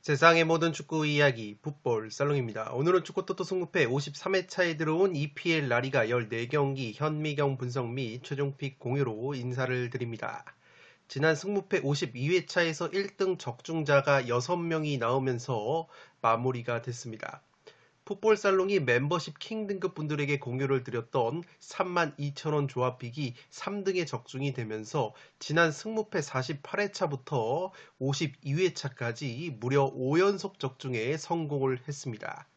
세상의 모든 축구 이야기 풋볼 살롱입니다. 오늘은 축구토토 승무패 53회차에 들어온 EPL 라리가 14경기 현미경 분석 및 최종픽 공유로 인사를 드립니다. 지난 승무패 52회차에서 1등 적중자가 6명이 나오면서 마무리가 됐습니다. 풋볼살롱이 멤버십 킹 등급 분들에게 공유를 드렸던 32,000원 조합픽이 3등에 적중이 되면서 지난 승무패 48회차부터 52회차까지 무려 5연속 적중에 성공을 했습니다.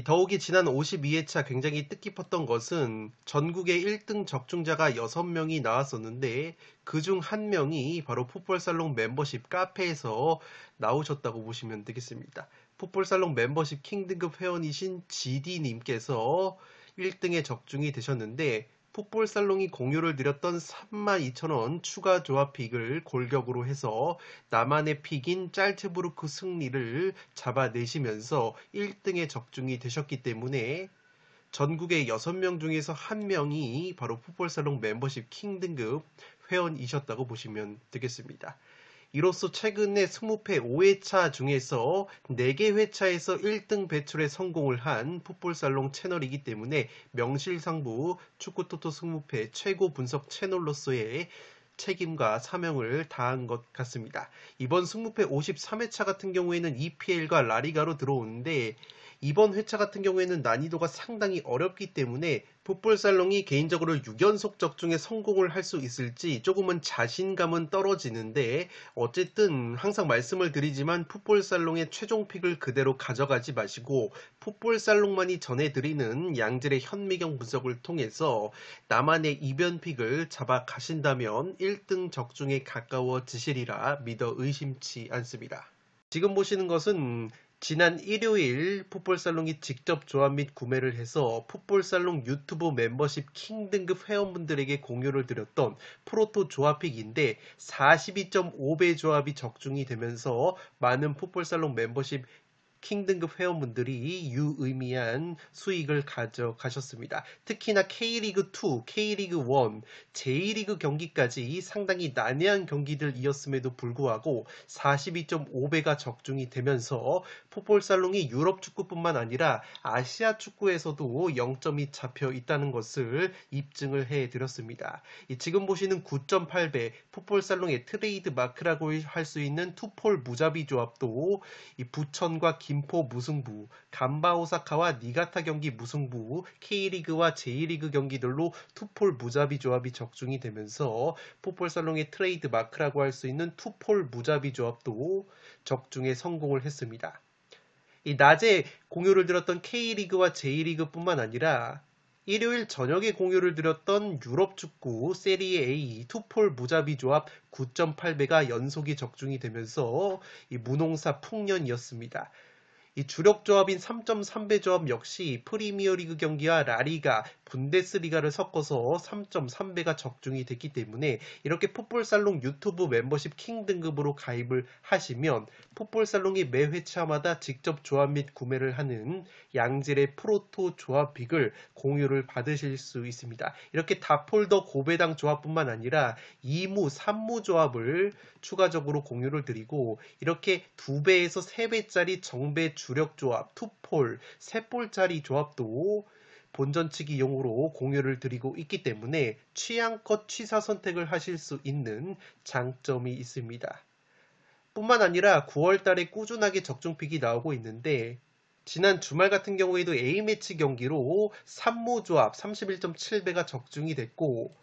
더욱이 지난 52회차 굉장히 뜻깊었던 것은 전국에 1등 적중자가 6명이 나왔었는데 그중 한 명이 바로 풋볼살롱 멤버십 카페에서 나오셨다고 보시면 되겠습니다. 풋볼살롱 멤버십 킹 등급 회원이신 GD님께서 1등에 적중이 되셨는데 풋볼살롱이 공유를 드렸던 32,000원 추가 조합픽을 골격으로 해서 나만의 픽인 짤츠부르크 승리를 잡아내시면서 1등에 적중이 되셨기 때문에 전국의 6명 중에서 1명이 바로 풋볼살롱 멤버십 킹 등급 회원이셨다고 보시면 되겠습니다. 이로써 최근에 승무패 5회차 중에서 4개 회차에서 1등 배출에 성공을 한 풋볼살롱 채널이기 때문에 명실상부 축구토토 승무패 최고 분석 채널로서의 책임과 사명을 다한 것 같습니다. 이번 승무패 53회차 같은 경우에는 EPL과 라리가로 들어오는데 이번 회차 같은 경우에는 난이도가 상당히 어렵기 때문에 풋볼살롱이 개인적으로 6연속 적중에 성공을 할 수 있을지 조금은 자신감은 떨어지는데 어쨌든 항상 말씀을 드리지만 풋볼살롱의 최종 픽을 그대로 가져가지 마시고 풋볼살롱만이 전해드리는 양질의 현미경 분석을 통해서 나만의 이변 픽을 잡아 가신다면 1등 적중에 가까워지시리라 믿어 의심치 않습니다. 지금 보시는 것은 지난 일요일 풋볼살롱이 직접 조합 및 구매를 해서 풋볼살롱 유튜브 멤버십 킹 등급 회원분들에게 공유를 드렸던 프로토 조합픽인데 42.5배 조합이 적중이 되면서 많은 풋볼살롱 멤버십 킹 등급 회원분들이 유의미한 수익을 가져가셨습니다. 특히나 K리그2, K리그1, J리그 경기까지 상당히 난해한 경기들이었음에도 불구하고 42.5배가 적중이 되면서 풋볼살롱이 유럽 축구뿐만 아니라 아시아 축구에서도 0점이 잡혀 있다는 것을 입증을 해드렸습니다. 지금 보시는 9.8배 풋볼살롱의 트레이드 마크라고 할 수 있는 투폴 무자비 조합도 부천과 김포 무승부, 간바 오사카와 니가타 경기 무승부, K리그와 J리그 경기들로 투폴 무자비 조합이 적중이 되면서 풋볼살롱의 트레이드 마크라고 할 수 있는 투폴 무자비 조합도 적중에 성공을 했습니다. 낮에 공유를 드렸던 K리그와 J리그뿐만 아니라 일요일 저녁에 공유를 드렸던 유럽 축구 세리에 A 투폴 무자비 조합 9.8배가 연속이 적중이 되면서 무농사 풍년이었습니다. 주력 조합인 3.3배 조합 역시 프리미어리그 경기와 라리가, 분데스리가를 섞어서 3.3배가 적중이 됐기 때문에 이렇게 풋볼살롱 유튜브 멤버십 킹 등급으로 가입을 하시면 풋볼살롱이 매 회차마다 직접 조합 및 구매를 하는 양질의 프로토 조합픽을 공유를 받으실 수 있습니다. 이렇게 다폴더 고배당 조합뿐만 아니라 2무, 3무 조합을 추가적으로 공유를 드리고 이렇게 2배에서 3배짜리 정배 주력 조합, 투폴, 3볼짜리 조합도 본전치기용으로 공유를 드리고 있기 때문에 취향껏 취사 선택을 하실 수 있는 장점이 있습니다. 뿐만 아니라 9월 달에 꾸준하게 적중픽이 나오고 있는데 지난 주말 같은 경우에도 A매치 경기로 3무 조합 31.7배가 적중이 됐고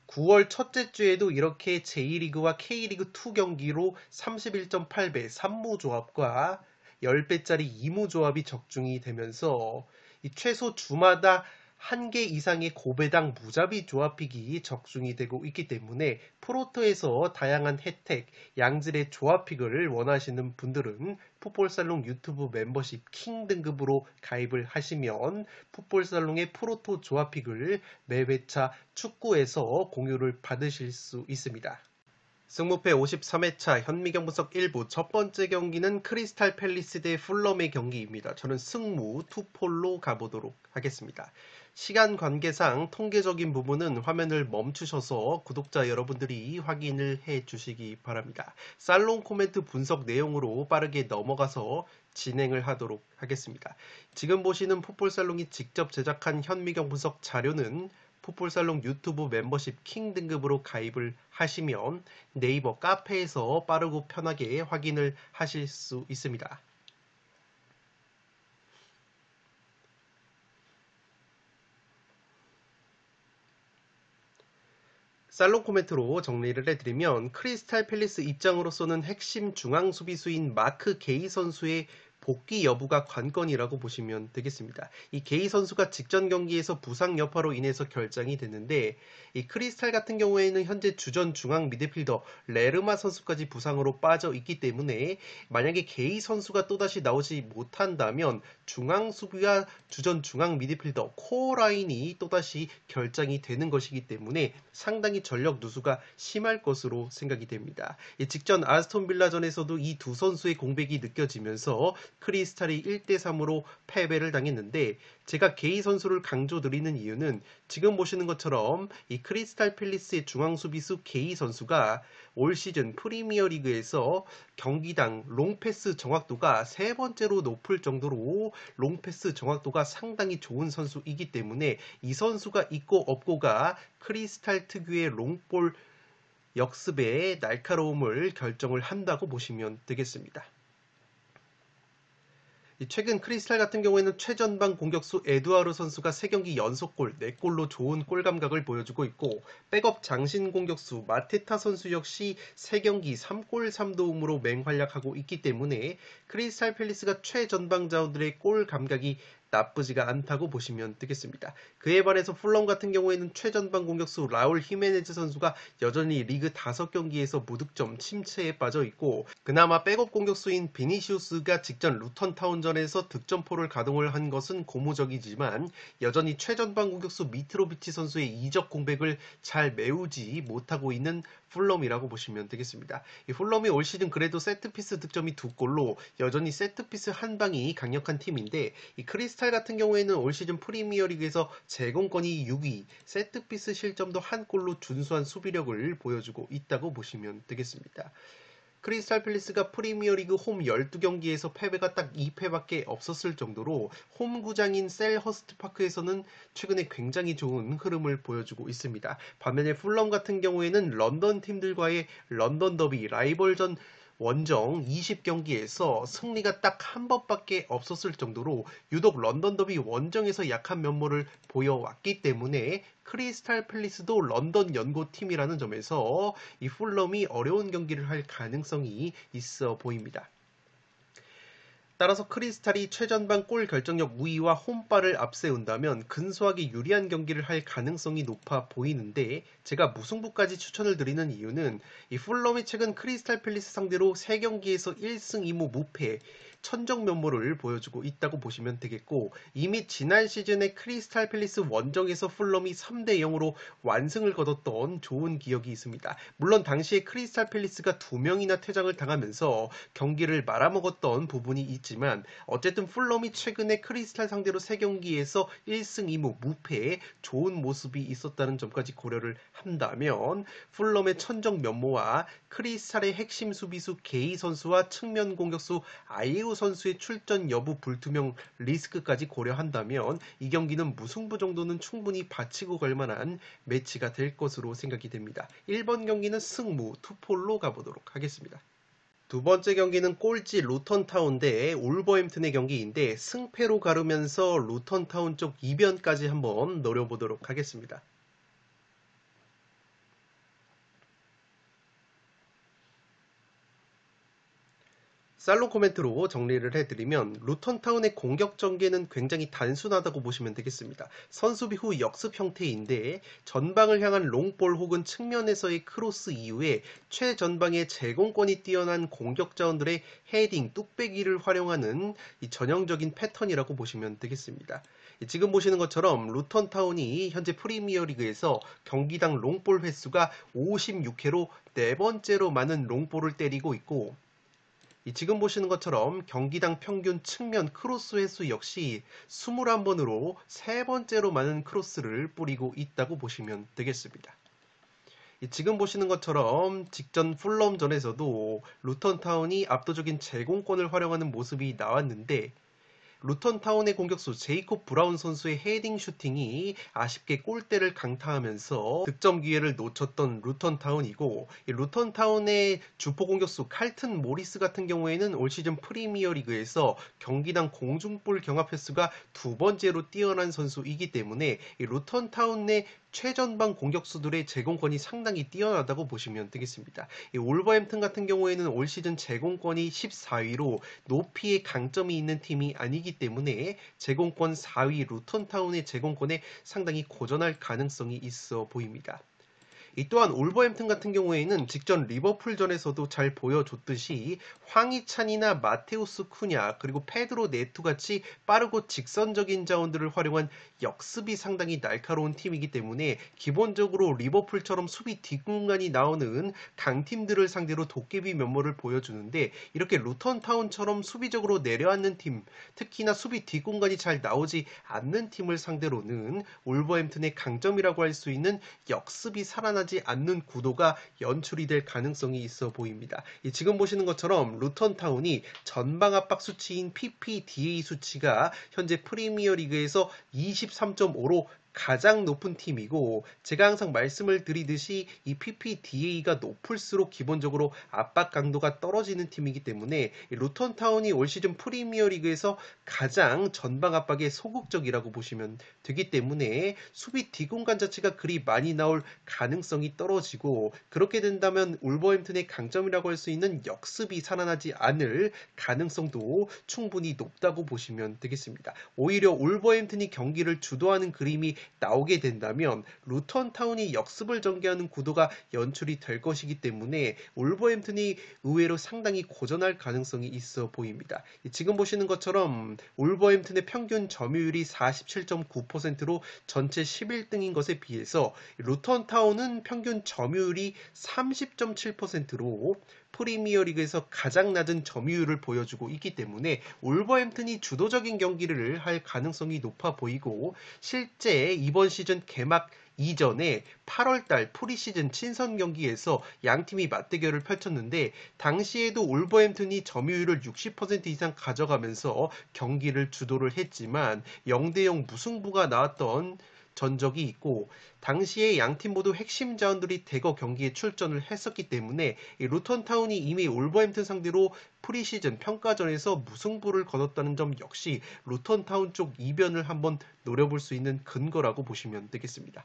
9월 첫째 주에도 이렇게 J리그와 K리그2 경기로 31.8배 3무 조합과 10배짜리 2무 조합이 적중이 되면서 최소 주마다 1개 이상의 고배당 무자비 조합픽이 적중이 되고 있기 때문에 프로토에서 다양한 혜택, 양질의 조합픽을 원하시는 분들은 풋볼살롱 유튜브 멤버십 킹 등급으로 가입을 하시면 풋볼살롱의 프로토 조합픽을 매 회차 축구에서 공유를 받으실 수 있습니다. 승무패 53회차 현미경 분석 1부 첫 번째 경기는 크리스탈 팰리스 대 풀럼의 경기입니다. 저는 승무 투폴로 가보도록 하겠습니다. 시간 관계상 통계적인 부분은 화면을 멈추셔서 구독자 여러분들이 확인을 해 주시기 바랍니다. 살롱 코멘트 분석 내용으로 빠르게 넘어가서 진행을 하도록 하겠습니다. 지금 보시는 풋볼살롱이 직접 제작한 현미경 분석 자료는 풋볼살롱 유튜브 멤버십 킹 등급으로 가입을 하시면 네이버 카페에서 빠르고 편하게 확인을 하실 수 있습니다. 살롱 코멘트로 정리를 해드리면 크리스탈 팰리스 입장으로서는 핵심 중앙 수비수인 마크 게이 선수의 복귀 여부가 관건이라고 보시면 되겠습니다. 이 게이 선수가 직전 경기에서 부상 여파로 인해서 결장이 됐는데 이 크리스탈 같은 경우에는 현재 주전 중앙 미드필더 레르마 선수까지 부상으로 빠져 있기 때문에 만약에 게이 선수가 또다시 나오지 못한다면 중앙 수비와 주전 중앙 미드필더 코어 라인이 또다시 결장이 되는 것이기 때문에 상당히 전력 누수가 심할 것으로 생각이 됩니다. 직전 아스톤 빌라전에서도 이 두 선수의 공백이 느껴지면서 크리스탈이 1대3으로 패배를 당했는데 제가 게이 선수를 강조드리는 이유는 지금 보시는 것처럼 이 크리스탈 팰리스의 중앙 수비수 게이 선수가 올 시즌 프리미어리그에서 경기당 롱패스 정확도가 세 번째로 높을 정도로 롱패스 정확도가 상당히 좋은 선수이기 때문에 이 선수가 있고 없고가 크리스탈 특유의 롱볼 역습의 날카로움을 결정을 한다고 보시면 되겠습니다. 최근 크리스탈 같은 경우에는 최전방 공격수 에두아르 선수가 3경기 연속골, 4골로 좋은 골 감각을 보여주고 있고 백업 장신 공격수 마테타 선수 역시 3경기 3골 3도움으로 맹활약하고 있기 때문에 크리스탈 팰리스가 최전방 자원들의 골 감각이 나쁘지가 않다고 보시면 되겠습니다. 그에 반해서 풀럼 같은 경우에는 최전방 공격수 라울 히메네즈 선수가 여전히 리그 5경기에서 무득점 침체에 빠져 있고 그나마 백업 공격수인 비니시우스가 직전 루턴 타운전에서 득점포를 가동을 한 것은 고무적이지만 여전히 최전방 공격수 미트로비치 선수의 이적 공백을 잘 메우지 못하고 있는 풀럼이라고 보시면 되겠습니다. 이 풀럼이 올 시즌 그래도 세트피스 득점이 2골로 여전히 세트피스 한 방이 강력한 팀인데 이 크리스탈 같은 경우에는 올 시즌 프리미어리그에서 제공권이 6위, 세트피스 실점도 1골로 준수한 수비력을 보여주고 있다고 보시면 되겠습니다. 크리스탈 팰리스가 프리미어리그 홈 12경기에서 패배가 딱 2패밖에 없었을 정도로 홈 구장인 셀허스트 파크에서는 최근에 굉장히 좋은 흐름을 보여주고 있습니다. 반면에 풀럼 같은 경우에는 런던 팀들과의 런던 더비 라이벌전 원정 20경기에서 승리가 딱 한 번밖에 없었을 정도로 유독 런던 더비 원정에서 약한 면모를 보여왔기 때문에 크리스탈 팰리스도 런던 연고팀이라는 점에서 이 풀럼이 어려운 경기를 할 가능성이 있어 보입니다. 따라서 크리스탈이 최전방 골 결정력 우위와 홈발을 앞세운다면 근소하게 유리한 경기를 할 가능성이 높아 보이는데 제가 무승부까지 추천을 드리는 이유는 이 풀럼이 최근 크리스탈 팰리스 상대로 3경기에서 1승 2무 무패 천정 면모를 보여주고 있다고 보시면 되겠고 이미 지난 시즌에 크리스탈 팰리스 원정에서 풀럼이 3대0으로 완승을 거뒀던 좋은 기억이 있습니다. 물론 당시에 크리스탈 팰리스가 2명이나 퇴장을 당하면서 경기를 말아먹었던 부분이 있지만 어쨌든 풀럼이 최근에 크리스탈 상대로 3경기에서 1승 2무 무패에 좋은 모습이 있었다는 점까지 고려를 한다면 풀럼의 천정 면모와 크리스탈의 핵심 수비수 게이 선수와 측면 공격수 아이우 선수의 출전 여부 불투명 리스크까지 고려한다면 이 경기는 무승부 정도는 충분히 바치고 갈 만한 매치가 될 것으로 생각이 됩니다. 1번 경기는 승무 투폴로 가보도록 하겠습니다. 두 번째 경기는 꼴찌 루턴타운 대 울버햄튼의 경기인데 승패로 가르면서 루턴타운 쪽 이변까지 한번 노려보도록 하겠습니다. 살롱 코멘트로 정리를 해드리면 루턴타운의 공격 전개는 굉장히 단순하다고 보시면 되겠습니다. 선수비 후 역습 형태인데 전방을 향한 롱볼 혹은 측면에서의 크로스 이후에 최전방의 제공권이 뛰어난 공격 자원들의 헤딩, 뚝배기를 활용하는 이 전형적인 패턴이라고 보시면 되겠습니다. 지금 보시는 것처럼 루턴타운이 현재 프리미어리그에서 경기당 롱볼 횟수가 56회로 네 번째로 많은 롱볼을 때리고 있고 지금 보시는 것처럼 경기당 평균 측면 크로스 횟수 역시 21번으로 세 번째로 많은 크로스를 뿌리고 있다고 보시면 되겠습니다. 지금 보시는 것처럼 직전 풀럼전에서도 루턴타운이 압도적인 제공권을 활용하는 모습이 나왔는데 루턴타운의 공격수 제이콥 브라운 선수의 헤딩 슈팅이 아쉽게 골대를 강타하면서 득점 기회를 놓쳤던 루턴타운이고, 이 루턴타운의 주포 공격수 칼튼 모리스 같은 경우에는 올 시즌 프리미어리그에서 경기당 공중볼 경합 횟수가 두 번째로 뛰어난 선수이기 때문에 이 루턴타운 내 최전방 공격수들의 제공권이 상당히 뛰어나다고 보시면 되겠습니다. 이 올버햄튼 같은 경우에는 올 시즌 제공권이 14위로 높이의 강점이 있는 팀이 아니기 때문에 제공권 4위 루턴타운의 제공권에 상당히 고전할 가능성이 있어 보입니다. 이 또한 올버햄튼 같은 경우에는 직전 리버풀전에서도 잘 보여줬듯이 황희찬이나 마테우스 쿠냐 그리고 페드로 네투 같이 빠르고 직선적인 자원들을 활용한 역습이 상당히 날카로운 팀이기 때문에 기본적으로 리버풀처럼 수비 뒷공간이 나오는 강팀들을 상대로 도깨비 면모를 보여주는데, 이렇게 루턴타운처럼 수비적으로 내려앉는 팀, 특히나 수비 뒷공간이 잘 나오지 않는 팀을 상대로는 올버햄튼의 강점이라고 할 수 있는 역습이 살아나지 않는 구도가 연출이 될 가능성이 있어 보입니다. 지금 보시는 것처럼 루턴타운이 전방 압박 수치인 PPDA 수치가 현재 프리미어리그에서 23.5로 가장 높은 팀이고, 제가 항상 말씀을 드리듯이 이 PPDA가 높을수록 기본적으로 압박 강도가 떨어지는 팀이기 때문에 루턴타운이 올 시즌 프리미어리그에서 가장 전방 압박에 소극적이라고 보시면 되기 때문에 수비 뒷공간 자체가 그리 많이 나올 가능성이 떨어지고, 그렇게 된다면 울버햄튼의 강점이라고 할 수 있는 역습이 살아나지 않을 가능성도 충분히 높다고 보시면 되겠습니다. 오히려 울버햄튼이 경기를 주도하는 그림이 나오게 된다면 루턴타운이 역습을 전개하는 구도가 연출이 될 것이기 때문에 울버햄튼이 의외로 상당히 고전할 가능성이 있어 보입니다. 지금 보시는 것처럼 울버햄튼의 평균 점유율이 47.9%로 전체 11등인 것에 비해서 루턴타운은 평균 점유율이 30.7%로 프리미어리그에서 가장 낮은 점유율을 보여주고 있기 때문에 울버햄튼이 주도적인 경기를 할 가능성이 높아 보이고, 실제 이번 시즌 개막 이전에 8월달 프리시즌 친선 경기에서 양팀이 맞대결을 펼쳤는데 당시에도 울버햄튼이 점유율을 60% 이상 가져가면서 경기를 주도를 했지만 0대0 무승부가 나왔던 전적이 있고, 당시에 양팀 모두 핵심 자원들이 대거 경기에 출전을 했었기 때문에 루턴타운이 이미 울버햄튼 상대로 프리시즌 평가전에서 무승부를 거뒀다는 점 역시 루턴타운 쪽 이변을 한번 노려볼 수 있는 근거라고 보시면 되겠습니다.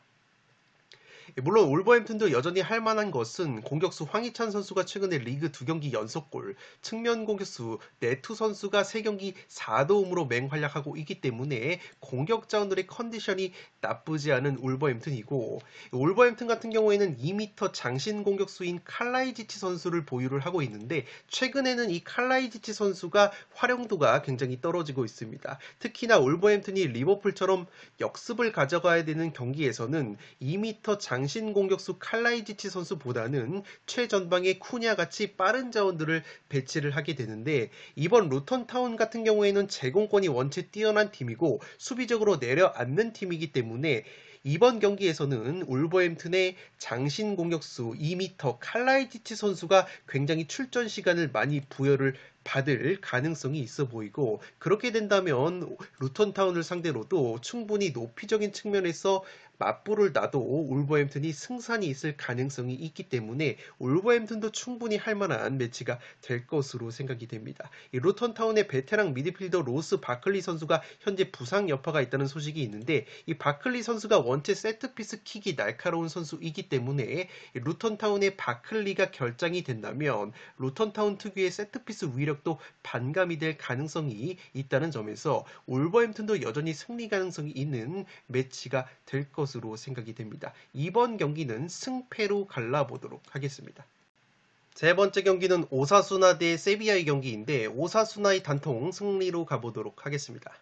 물론 올버햄튼도 여전히 할 만한 것은 공격수 황희찬 선수가 최근에 리그 2경기 연속골, 측면 공격수 네투 선수가 3경기 4도움으로 맹활약하고 있기 때문에 공격 자원들의 컨디션이 나쁘지 않은 올버햄튼이고, 올버햄튼 같은 경우에는 2m 장신 공격수인 칼라이지치 선수를 보유를 하고 있는데 최근에는 이 칼라이지치 선수가 활용도가 굉장히 떨어지고 있습니다. 특히나 올버햄튼이 리버풀처럼 역습을 가져가야 되는 경기에서는 2m 장신 공격수 칼라이지치 선수보다는 최전방의 쿠냐같이 빠른 자원들을 배치를 하게 되는데, 이번 루턴타운 같은 경우에는 제공권이 원체 뛰어난 팀이고 수비적으로 내려앉는 팀이기 때문에 이번 경기에서는 울버햄튼의 장신 공격수 2m 칼라이지치 선수가 굉장히 출전 시간을 많이 부여를 받을 가능성이 있어 보이고, 그렇게 된다면 루턴타운을 상대로도 충분히 높이적인 측면에서 맞불을 놔도 울버햄튼이 승산이 있을 가능성이 있기 때문에 울버햄튼도 충분히 할 만한 매치가 될 것으로 생각이 됩니다. 이 루턴타운의 베테랑 미드필더 로스 바클리 선수가 현재 부상 여파가 있다는 소식이 있는데, 이 바클리 선수가 원체 세트피스 킥이 날카로운 선수이기 때문에 루턴타운의 바클리가 결장이 된다면 루턴타운 특유의 세트피스 위력도 반감이 될 가능성이 있다는 점에서 울버햄튼도 여전히 승리 가능성이 있는 매치가 될 것으로 생각이 됩니다. 이번 경기는 승패로 갈라보도록 하겠습니다. 세 번째 경기는 오사수나 대 세비야의 경기인데 오사수나의 단통 승리로 가보도록 하겠습니다.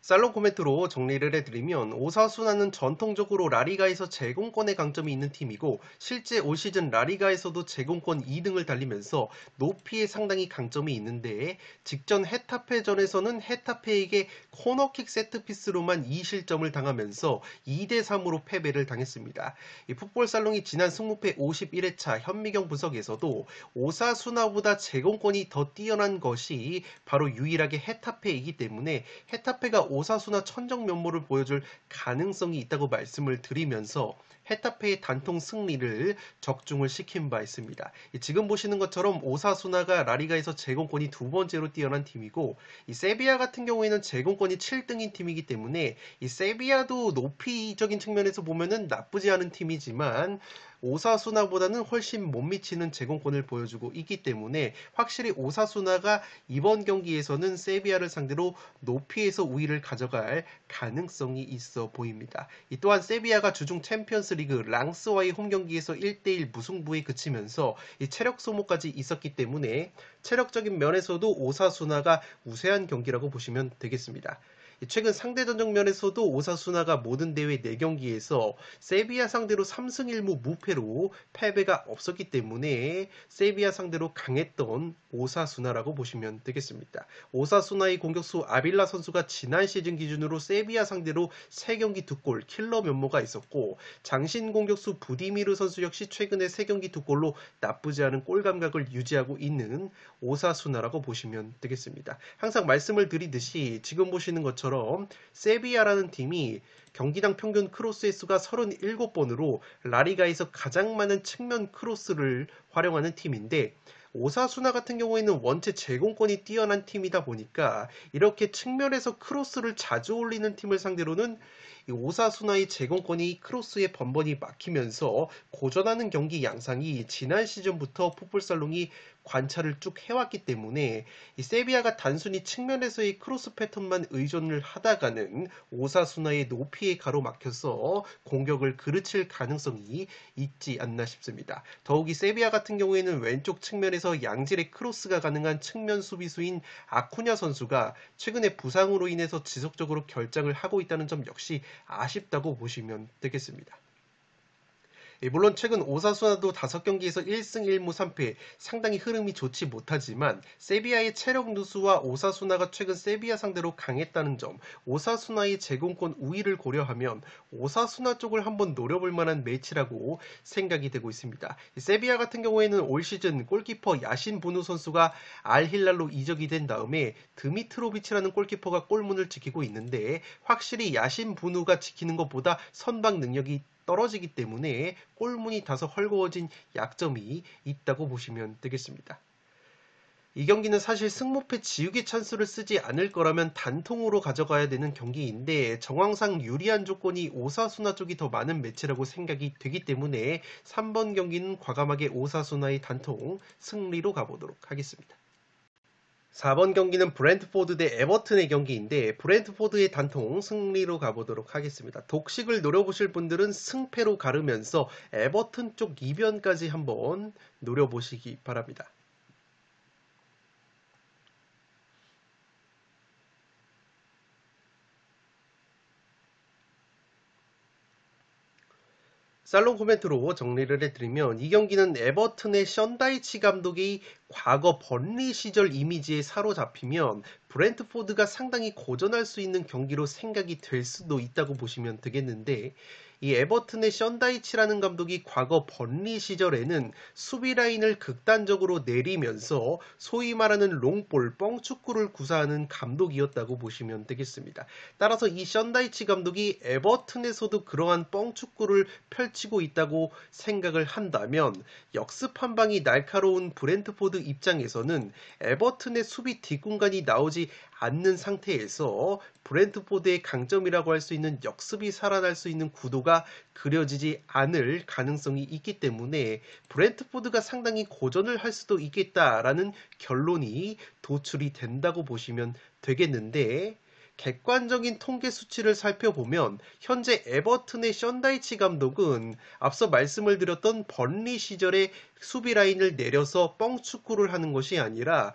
살롱 코멘트로 정리를 해드리면 오사수나는 전통적으로 라리가에서 제공권의 강점이 있는 팀이고 실제 올 시즌 라리가에서도 제공권 2등을 달리면서 높이에 상당히 강점이 있는데 직전 헤타페전에서는 헤타페에게 코너킥 세트피스로만 2실점을 당하면서 2대3으로 패배를 당했습니다. 이 풋볼 살롱이 지난 승무패 51회차 현미경 분석에서도 오사수나보다 제공권이 더 뛰어난 것이 바로 유일하게 헤타페이기 때문에 헤타페가 오사수나 천정 면모를 보여줄 가능성이 있다고 말씀을 드리면서 헤타페의 단통 승리를 적중을 시킨 바 있습니다. 지금 보시는 것처럼 오사수나가 라리가에서 제공권이 두 번째로 뛰어난 팀이고 이 세비야 같은 경우에는 제공권이 7등인 팀이기 때문에 이 세비야도 높이적인 측면에서 보면은 나쁘지 않은 팀이지만 오사수나보다는 훨씬 못 미치는 제공권을 보여주고 있기 때문에 확실히 오사수나가 이번 경기에서는 세비야를 상대로 높이에서 우위를 가져갈 가능성이 있어 보입니다. 또한 세비야가 주중 챔피언스리그 랑스와의 홈경기에서 1대1 무승부에 그치면서 체력 소모까지 있었기 때문에 체력적인 면에서도 오사수나가 우세한 경기라고 보시면 되겠습니다. 최근 상대 전적 면에서도 오사수나가 모든 대회 4경기에서 세비야 상대로 3승 1무 무패로 패배가 없었기 때문에 세비야 상대로 강했던 오사수나라고 보시면 되겠습니다. 오사수나의 공격수 아빌라 선수가 지난 시즌 기준으로 세비야 상대로 3경기 2골 킬러 면모가 있었고 장신 공격수 부디미르 선수 역시 최근에 3경기 2골로 나쁘지 않은 골 감각을 유지하고 있는 오사수나라고 보시면 되겠습니다. 항상 말씀을 드리듯이 지금 보시는 것처럼 세비야라는 팀이 경기당 평균 크로스의 수가 37번으로 라리가에서 가장 많은 측면 크로스를 활용하는 팀인데 오사수나 같은 경우에는 원체 제공권이 뛰어난 팀이다 보니까 이렇게 측면에서 크로스를 자주 올리는 팀을 상대로는 이 오사수나의 제공권이 크로스에 번번이 막히면서 고전하는 경기 양상이 지난 시즌부터 풋볼살롱이 관찰을 쭉 해왔기 때문에 이 세비야가 단순히 측면에서의 크로스 패턴만 의존을 하다가는 오사수나의 높이에 가로막혀서 공격을 그르칠 가능성이 있지 않나 싶습니다. 더욱이 세비야 같은 경우에는 왼쪽 측면에서 양질의 크로스가 가능한 측면 수비수인 아쿠냐 선수가 최근에 부상으로 인해서 지속적으로 결장을 하고 있다는 점 역시 아쉽다고 보시면 되겠습니다. 물론 최근 오사수나도 5경기에서 1승 1무 3패 상당히 흐름이 좋지 못하지만 세비야의 체력 누수와 오사수나가 최근 세비야 상대로 강했다는 점, 오사수나의 제공권 우위를 고려하면 오사수나 쪽을 한번 노려볼 만한 매치라고 생각이 되고 있습니다. 세비야 같은 경우에는 올 시즌 골키퍼 야신 보누 선수가 알힐랄로 이적이 된 다음에 드미트로비치라는 골키퍼가 골문을 지키고 있는데 확실히 야신 보누가 지키는 것보다 선방 능력이 떨어지기 때문에 골문이 다소 헐거워진 약점이 있다고 보시면 되겠습니다. 이 경기는 사실 승무패 지우개 찬스를 쓰지 않을 거라면 단통으로 가져가야 되는 경기인데 정황상 유리한 조건이 오사수나 쪽이 더 많은 매치라고 생각이 되기 때문에 3번 경기는 과감하게 오사수나의 단통 승리로 가보도록 하겠습니다. 4번 경기는 브랜트포드 대 에버튼의 경기인데 브랜트포드의 단통 승리로 가보도록 하겠습니다. 독식을 노려보실 분들은 승패로 가르면서 에버튼 쪽 이변까지 한번 노려보시기 바랍니다. 살롱 코멘트로 정리를 해드리면 이 경기는 에버튼의 션다이치 감독이 과거 번리 시절 이미지에 사로잡히면 브랜트포드가 상당히 고전할 수 있는 경기로 생각이 될 수도 있다고 보시면 되겠는데 이 에버튼의 션다이치라는 감독이 과거 번리 시절에는 수비 라인을 극단적으로 내리면서 소위 말하는 롱볼, 뻥축구를 구사하는 감독이었다고 보시면 되겠습니다. 따라서 이 션다이치 감독이 에버튼에서도 그러한 뻥축구를 펼치고 있다고 생각을 한다면 역습 한 방이 날카로운 브랜트포드 입장에서는 에버튼의 수비 뒷공간이 나오지 않는 상태에서 브랜트포드의 강점이라고 할 수 있는 역습이 살아날 수 있는 구도가 그려지지 않을 가능성이 있기 때문에 브랜트포드가 상당히 고전을 할 수도 있겠다라는 결론이 도출이 된다고 보시면 되겠는데 객관적인 통계 수치를 살펴보면 현재 에버튼의 션다이치 감독은 앞서 말씀을 드렸던 번리 시절에 수비 라인을 내려서 뻥축구를 하는 것이 아니라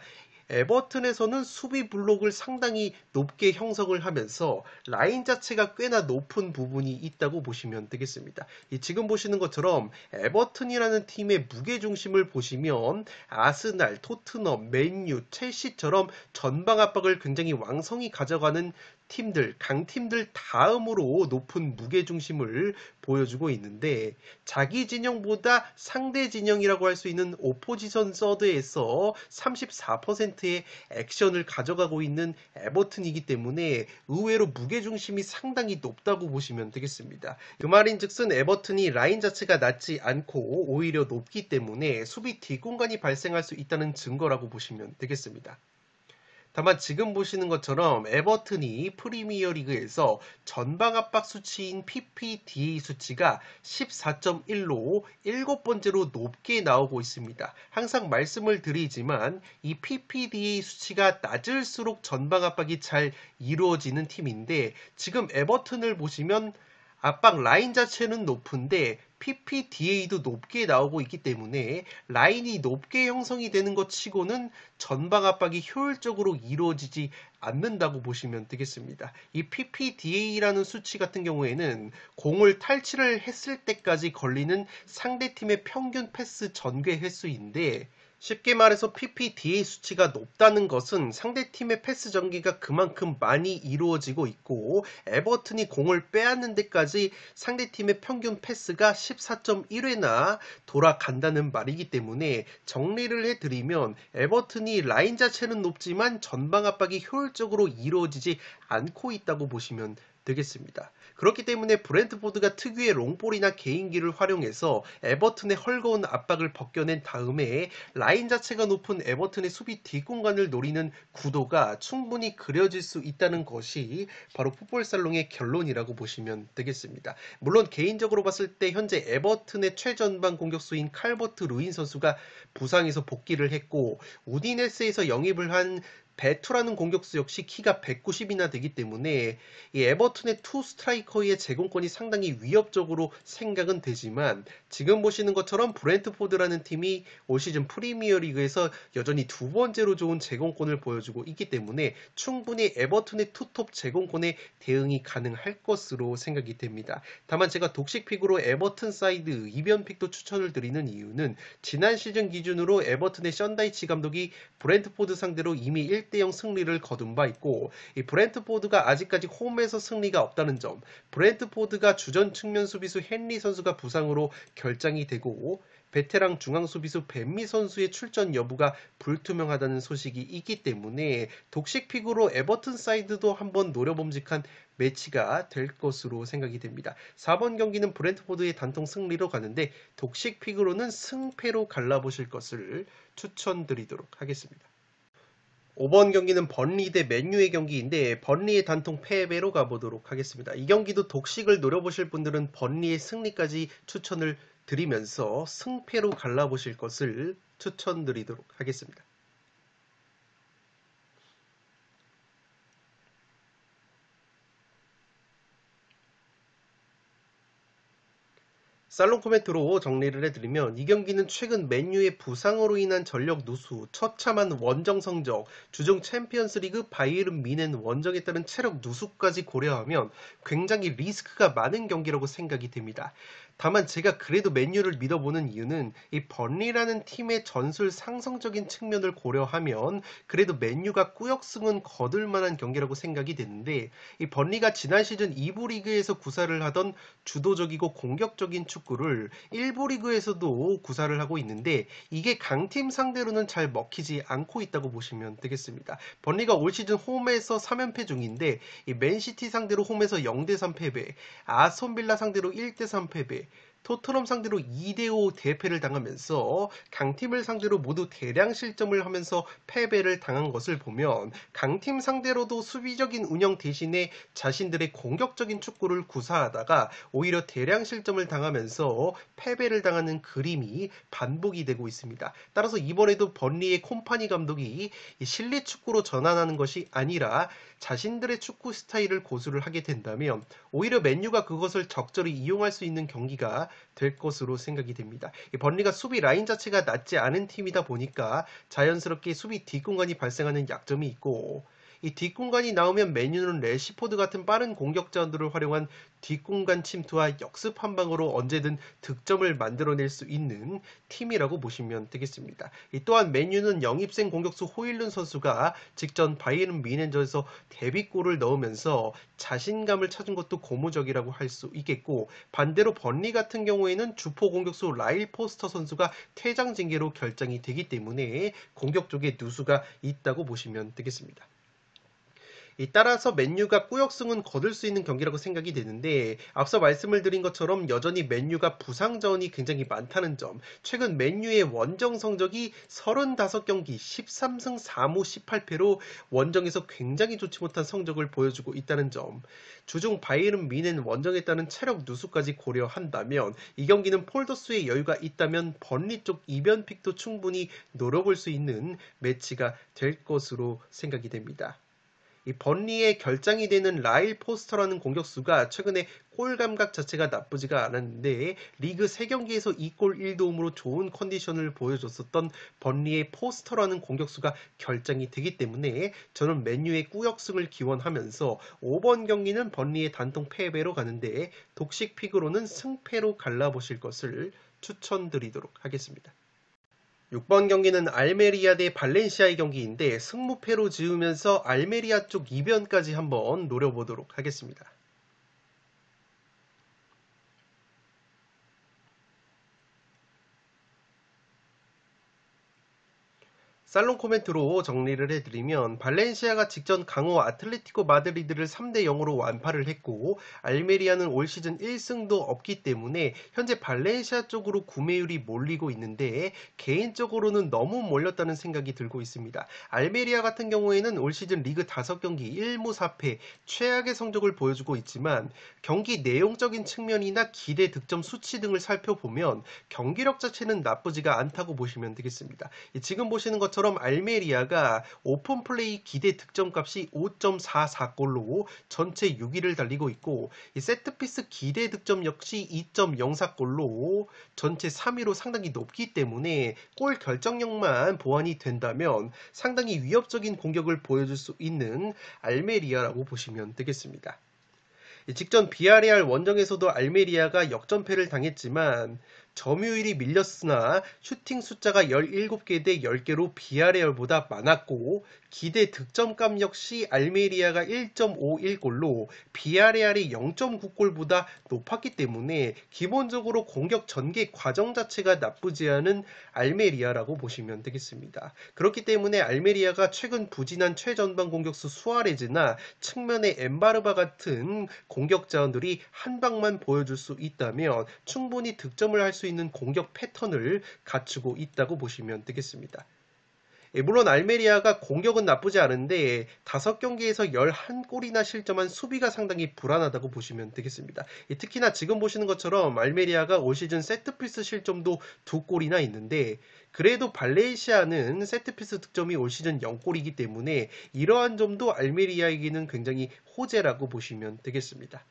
에버튼에서는 수비 블록을 상당히 높게 형성을 하면서 라인 자체가 꽤나 높은 부분이 있다고 보시면 되겠습니다. 지금 보시는 것처럼 에버튼이라는 팀의 무게중심을 보시면 아스날, 토트넘, 맨유, 첼시처럼 전방 압박을 굉장히 왕성히 가져가는 팀들, 강팀들 다음으로 높은 무게중심을 보여주고 있는데 자기 진영보다 상대 진영이라고 할 수 있는 오포지션 서드에서 34%의 액션을 가져가고 있는 에버튼이기 때문에 의외로 무게중심이 상당히 높다고 보시면 되겠습니다. 그 말인즉슨 에버튼이 라인 자체가 낮지 않고 오히려 높기 때문에 수비 뒷공간이 발생할 수 있다는 증거라고 보시면 되겠습니다. 다만 지금 보시는 것처럼 에버튼이 프리미어리그에서 전방 압박 수치인 PPDA 수치가 14.1로 7번째로 높게 나오고 있습니다. 항상 말씀을 드리지만 이 PPDA 수치가 낮을수록 전방 압박이 잘 이루어지는 팀인데 지금 에버튼을 보시면 압박 라인 자체는 높은데 PPDA도 높게 나오고 있기 때문에 라인이 높게 형성이 되는 것 치고는 전방 압박이 효율적으로 이루어지지 않는다고 보시면 되겠습니다. 이 PPDA라는 수치 같은 경우에는 공을 탈취를 했을 때까지 걸리는 상대팀의 평균 패스 전개 횟수인데 쉽게 말해서 PPDA 수치가 높다는 것은 상대팀의 패스 전개가 그만큼 많이 이루어지고 있고 에버튼이 공을 빼앗는 데까지 상대팀의 평균 패스가 14.1회나 돌아간다는 말이기 때문에 정리를 해드리면 에버튼이 라인 자체는 높지만 전방 압박이 효율적으로 이루어지지 않고 있다고 보시면 되겠습니다. 그렇기 때문에 브렌트포드가 특유의 롱볼이나 개인기를 활용해서 에버튼의 헐거운 압박을 벗겨낸 다음에 라인 자체가 높은 에버튼의 수비 뒷공간을 노리는 구도가 충분히 그려질 수 있다는 것이 바로 풋볼살롱의 결론이라고 보시면 되겠습니다. 물론 개인적으로 봤을 때 현재 에버튼의 최전방 공격수인 칼버트 루인 선수가 부상에서 복귀를 했고 우디네스에서 영입을 한 베투라는 공격수 역시 키가 190이나 되기 때문에 이 에버튼의 투 스트라이커의 제공권이 상당히 위협적으로 생각은 되지만 지금 보시는 것처럼 브렌트포드라는 팀이 올 시즌 프리미어리그에서 여전히 두 번째로 좋은 제공권을 보여주고 있기 때문에 충분히 에버튼의 투톱 제공권에 대응이 가능할 것으로 생각이 됩니다. 다만 제가 독식픽으로 에버튼 사이드 이변픽도 추천을 드리는 이유는 지난 시즌 기준으로 에버튼의 션다이치 감독이 브렌트포드 상대로 이미 1대0 승리를 거둔 바 있고 이 브렌트포드가 아직까지 홈에서 승리가 없다는 점, 브렌트포드가 주전 측면 수비수 헨리 선수가 부상으로 결장이 되고 베테랑 중앙 수비수 벤미 선수의 출전 여부가 불투명하다는 소식이 있기 때문에 독식픽으로 에버튼 사이드도 한번 노려봄직한 매치가 될 것으로 생각이 됩니다. 4번 경기는 브렌트포드의 단통 승리로 가는데 독식픽으로는 승패로 갈라보실 것을 추천드리도록 하겠습니다. 5번 경기는 번리 대 맨유의 경기인데 번리의 단통 패배로 가보도록 하겠습니다. 이 경기도 독식을 노려보실 분들은 번리의 승리까지 추천을 드리면서 승패로 갈라보실 것을 추천드리도록 하겠습니다. 살롱 코멘트로 정리를 해드리면 이 경기는 최근 맨유의 부상으로 인한 전력 누수, 처참한 원정 성적, 주중 챔피언스리그 바이에른 뮌헨 원정에 따른 체력 누수까지 고려하면 굉장히 리스크가 많은 경기라고 생각이 됩니다. 다만 제가 그래도 맨유를 믿어보는 이유는 이 번리라는 팀의 전술 상성적인 측면을 고려하면 그래도 맨유가 꾸역승은 거둘 만한 경기라고 생각이 되는데 이 번리가 지난 시즌 2부 리그에서 구사를 하던 주도적이고 공격적인 축구를 1부 리그에서도 구사를 하고 있는데 이게 강팀 상대로는 잘 먹히지 않고 있다고 보시면 되겠습니다. 번리가 올 시즌 홈에서 3연패 중인데 이 맨시티 상대로 홈에서 0대3 패배, 아스톤빌라 상대로 1대3 패배, 토트넘 상대로 2대5 대패를 당하면서 강팀을 상대로 모두 대량 실점을 하면서 패배를 당한 것을 보면 강팀 상대로도 수비적인 운영 대신에 자신들의 공격적인 축구를 구사하다가 오히려 대량 실점을 당하면서 패배를 당하는 그림이 반복이 되고 있습니다. 따라서 이번에도 번리의 콤파니 감독이 실내 축구로 전환하는 것이 아니라 자신들의 축구 스타일을 고수를 하게 된다면 오히려 맨유가 그것을 적절히 이용할 수 있는 경기가 될 것으로 생각이 됩니다. 이 번리가 수비 라인 자체가 낮지 않은 팀이다 보니까 자연스럽게 수비 뒷공간이 발생하는 약점이 있고, 이 뒷공간이 나오면 맨유는 래시포드 같은 빠른 공격자들을 활용한 뒷공간 침투와 역습 한 방으로 언제든 득점을 만들어낼 수 있는 팀이라고 보시면 되겠습니다. 또한 맨유는 영입생 공격수 호일룬 선수가 직전 바이에른 뮌헨전에서 데뷔골을 넣으면서 자신감을 찾은 것도 고무적이라고 할 수 있겠고, 반대로 번리 같은 경우에는 주포 공격수 라일 포스터 선수가 퇴장 징계로 결정이 되기 때문에 공격 쪽에 누수가 있다고 보시면 되겠습니다. 따라서 맨유가 꾸역승은 거둘 수 있는 경기라고 생각이 되는데, 앞서 말씀을 드린 것처럼 여전히 맨유가 부상 자원이 굉장히 많다는 점, 최근 맨유의 원정 성적이 35경기 13승 4무 18패로 원정에서 굉장히 좋지 못한 성적을 보여주고 있다는 점, 주중 바이에른 뮌헨 원정에 따른 체력 누수까지 고려한다면 이 경기는 폴더스의 여유가 있다면 번리 쪽 이변픽도 충분히 노려볼 수 있는 매치가 될 것으로 생각이 됩니다. 이 번리의 결장이 되는 라일 포스터라는 공격수가 최근에 골 감각 자체가 나쁘지가 않았는데 리그 3경기에서 2골 1도움으로 좋은 컨디션을 보여줬었던 번리의 포스터라는 공격수가 결장이 되기 때문에 저는 맨유의 꾸역승을 기원하면서 5번 경기는 번리의 단통 패배로 가는데 독식 픽으로는 승패로 갈라보실 것을 추천드리도록 하겠습니다. 6번 경기는 알메리아 대 발렌시아의 경기인데 승무패로 지으면서 알메리아 쪽 이변까지 한번 노려보도록 하겠습니다. 살롱 코멘트로 정리를 해드리면 발렌시아가 직전 강호 아틀레티코 마드리드를 3대 0으로 완파를 했고 알메리아는 올 시즌 1승도 없기 때문에 현재 발렌시아 쪽으로 구매율이 몰리고 있는데 개인적으로는 너무 몰렸다는 생각이 들고 있습니다. 알메리아 같은 경우에는 올 시즌 리그 5경기 1무 4패 최악의 성적을 보여주고 있지만 경기 내용적인 측면이나 기대 득점 수치 등을 살펴보면 경기력 자체는 나쁘지가 않다고 보시면 되겠습니다. 지금 보시는 것처럼 알메리아가 오픈플레이 기대 득점값이 5.44골로 전체 6위를 달리고 있고 이 세트피스 기대 득점 역시 2.04골로 전체 3위로 상당히 높기 때문에 골 결정력만 보완이 된다면 상당히 위협적인 공격을 보여줄 수 있는 알메리아라고 보시면 되겠습니다. 직전 비아레알 원정에서도 알메리아가 역전패를 당했지만 점유율이 밀렸으나 슈팅 숫자가 17개 대 10개로 비아레알보다 많았고 기대 득점감 역시 알메리아가 1.51골로 비아레알이 0.9골보다 높았기 때문에 기본적으로 공격 전개 과정 자체가 나쁘지 않은 알메리아라고 보시면 되겠습니다. 그렇기 때문에 알메리아가 최근 부진한 최전방 공격수 수아레즈나 측면의 엠바르바 같은 공격 자원들이 한 방만 보여줄 수 있다면 충분히 득점을 할 수 있는 공격 패턴을 갖추고 있다고 보시면 되겠습니다. 물론 알메리아가 공격은 나쁘지 않은데 5경기에서 11골이나 실점한 수비가 상당히 불안하다고 보시면 되겠습니다. 특히나 지금 보시는 것처럼 알메리아가 올 시즌 세트피스 실점도 2골이나 있는데 그래도 발렌시아는 세트피스 득점이 올 시즌 0골이기 때문에 이러한 점도 알메리아에게는 굉장히 호재라고 보시면 되겠습니다.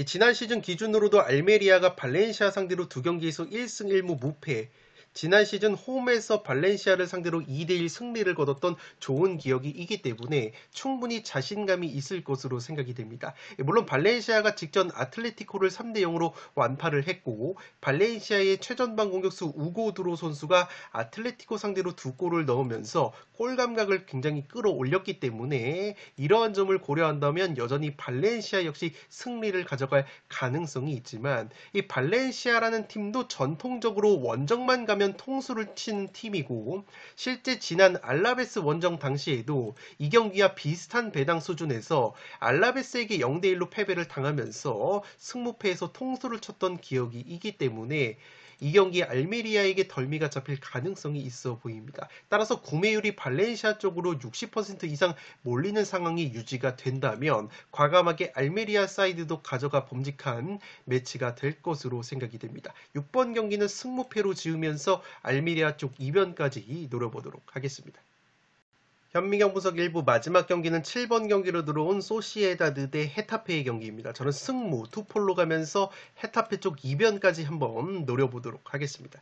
지난 시즌 기준으로도 알메리아가 발렌시아 상대로 2경기에서 1승 1무 무패, 지난 시즌 홈에서 발렌시아를 상대로 2대1 승리를 거뒀던 좋은 기억이 있기 때문에 충분히 자신감이 있을 것으로 생각이 됩니다. 물론 발렌시아가 직전 아틀레티코를 3대 0으로 완파를 했고 발렌시아의 최전방 공격수 우고드로 선수가 아틀레티코 상대로 2골을 넣으면서 골 감각을 굉장히 끌어올렸기 때문에 이러한 점을 고려한다면 여전히 발렌시아 역시 승리를 가져갈 가능성이 있지만 이 발렌시아라는 팀도 전통적으로 원정만 가면 통수를 치는 팀이고 실제 지난 알라베스 원정 당시에도 이 경기와 비슷한 배당 수준에서 알라베스에게 0대1로 패배를 당하면서 승무패에서 통수를 쳤던 기억이 있기 때문에 이 경기 알메리아에게 덜미가 잡힐 가능성이 있어 보입니다. 따라서 구매율이 발렌시아 쪽으로 60% 이상 몰리는 상황이 유지가 된다면 과감하게 알메리아 사이드도 가져가 범직한 매치가 될 것으로 생각이 됩니다. 6번 경기는 승무패로 지으면서 알메리아 쪽 이변까지 노려보도록 하겠습니다. 현미경 분석 일부 마지막 경기는 7번 경기로 들어온 소시에다드 대 헤타페의 경기입니다. 저는 승무 투폴로 가면서 헤타페 쪽 이변까지 한번 노려보도록 하겠습니다.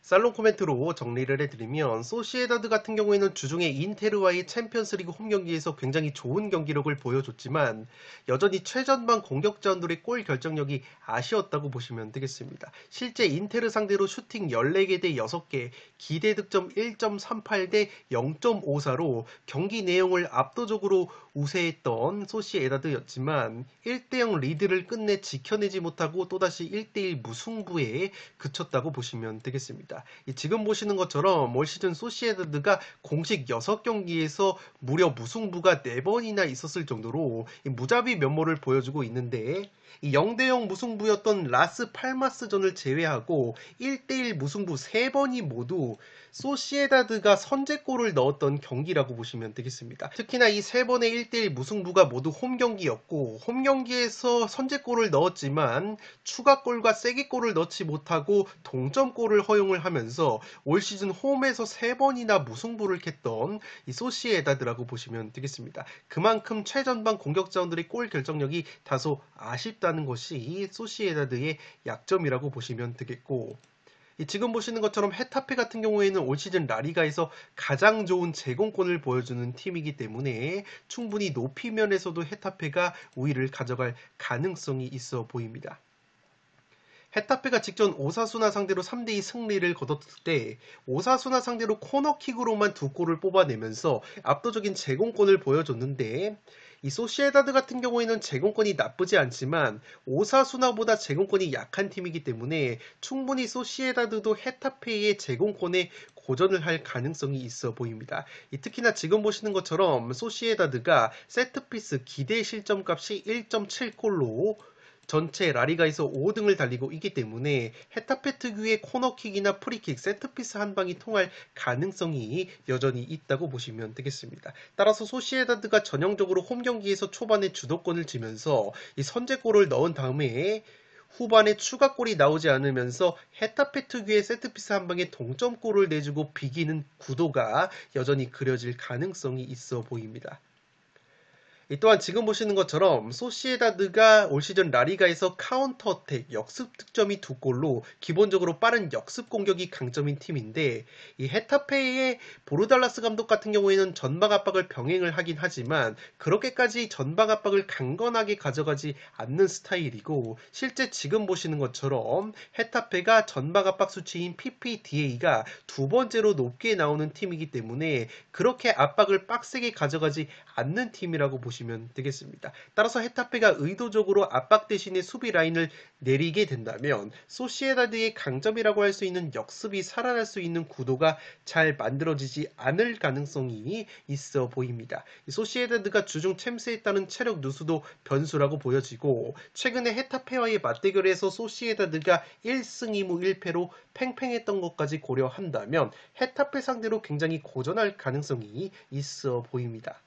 살롱 코멘트로 정리를 해드리면 소시에다드 같은 경우에는 주중에 인테르와의 챔피언스리그 홈경기에서 굉장히 좋은 경기력을 보여줬지만 여전히 최전방 공격자들의 골 결정력이 아쉬웠다고 보시면 되겠습니다. 실제 인테르 상대로 슈팅 14개 대 6개, 기대 득점 1.38 대 0.54로 경기 내용을 압도적으로 우세했던 소시에다드였지만 1대0 리드를 끝내 지켜내지 못하고 또다시 1대1 무승부에 그쳤다고 보시면 되겠습니다. 지금 보시는 것처럼 올 시즌 소시에다드가 공식 6경기에서 무려 무승부가 4번이나 있었을 정도로 무자비 면모를 보여주고 있는데 이 0대0 무승부였던 라스 팔마스전을 제외하고 1대1 무승부 3번이 모두 소시에다드가 선제골을 넣었던 경기라고 보시면 되겠습니다. 특히나 이 3번의 1대1 무승부가 모두 홈경기였고 홈경기에서 선제골을 넣었지만 추가골과 쐐기골을 넣지 못하고 동점골을 허용을 하면서 올 시즌 홈에서 3번이나 무승부를 캤던 이 소시에다드라고 보시면 되겠습니다. 그만큼 최전방 공격자원들의 골 결정력이 다소 아쉽다는 것이 소시에다드의 약점이라고 보시면 되겠고 지금 보시는 것처럼 헤타페 같은 경우에는 올 시즌 라리가에서 가장 좋은 제공권을 보여주는 팀이기 때문에 충분히 높이 면에서도 헤타페가 우위를 가져갈 가능성이 있어 보입니다. 헤타페가 직전 오사수나 상대로 3대2 승리를 거뒀을 때 오사수나 상대로 코너킥으로만 2골을 뽑아내면서 압도적인 제공권을 보여줬는데 이 소시에다드 같은 경우에는 제공권이 나쁘지 않지만 오사수나보다 제공권이 약한 팀이기 때문에 충분히 소시에다드도 헤타페의 제공권에 고전을 할 가능성이 있어 보입니다. 특히나 지금 보시는 것처럼 소시에다드가 세트피스 기대 실점값이 1.7골로 전체 라리가에서 5등을 달리고 있기 때문에 헤타페 특유의 코너킥이나 프리킥, 세트피스 한 방이 통할 가능성이 여전히 있다고 보시면 되겠습니다. 따라서 소시에다드가 전형적으로 홈 경기에서 초반에 주도권을 쥐면서 이 선제골을 넣은 다음에 후반에 추가골이 나오지 않으면서 헤타페 특유의 세트피스 한 방에 동점골을 내주고 비기는 구도가 여전히 그려질 가능성이 있어 보입니다. 또한 지금 보시는 것처럼 소시에다드가 올 시즌 라리가에서 카운터 어택, 역습 득점이 2골로 기본적으로 빠른 역습 공격이 강점인 팀인데 이 헤타페의 보르달라스 감독 같은 경우에는 전방 압박을 병행을 하긴 하지만 그렇게까지 전방 압박을 강건하게 가져가지 않는 스타일이고 실제 지금 보시는 것처럼 헤타페가 전방 압박 수치인 PPDA가 두 번째로 높게 나오는 팀이기 때문에 그렇게 압박을 빡세게 가져가지 않는 팀이라고 보시면 되겠습니다. 따라서 헤타페가 의도적으로 압박 대신에 수비 라인을 내리게 된다면 소시에다드의 강점이라고 할 수 있는 역습이 살아날 수 있는 구도가 잘 만들어지지 않을 가능성이 있어 보입니다. 소시에다드가 주중 챔스했다는 체력 누수도 변수라고 보여지고 최근에 헤타페와의 맞대결에서 소시에다드가 1승 2무 1패로 팽팽했던 것까지 고려한다면 헤타페 상대로 굉장히 고전할 가능성이 있어 보입니다.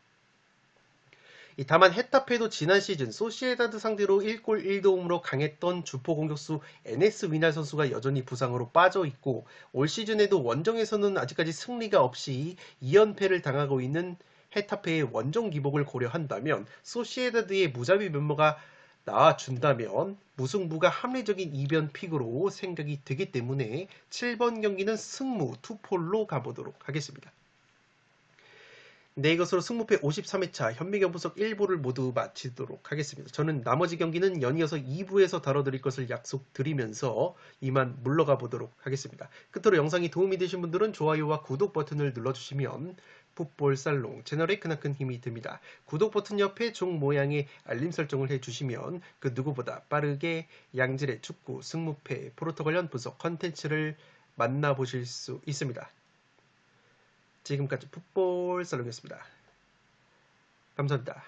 다만 헤타페도 지난 시즌 소시에다드 상대로 1골 1도움으로 강했던 주포 공격수 에네스 위날 선수가 여전히 부상으로 빠져있고 올 시즌에도 원정에서는 아직까지 승리가 없이 2연패를 당하고 있는 헤타페의 원정 기복을 고려한다면 소시에다드의 무자비 면모가 나와준다면 무승부가 합리적인 이변 픽으로 생각이 되기 때문에 7번 경기는 승무 투폴로 가보도록 하겠습니다. 네, 이것으로 승무패 53회차 현미경 분석 1부를 모두 마치도록 하겠습니다. 저는 나머지 경기는 연이어서 2부에서 다뤄드릴 것을 약속드리면서 이만 물러가 보도록 하겠습니다. 끝으로 영상이 도움이 되신 분들은 좋아요와 구독 버튼을 눌러주시면 풋볼살롱 채널에 크나큰 힘이 됩니다. 구독 버튼 옆에 종 모양의 알림 설정을 해주시면 그 누구보다 빠르게 양질의 축구, 승무패, 프로토 관련 분석 컨텐츠를 만나보실 수 있습니다. 지금까지 풋볼살롱이었습니다. 감사합니다.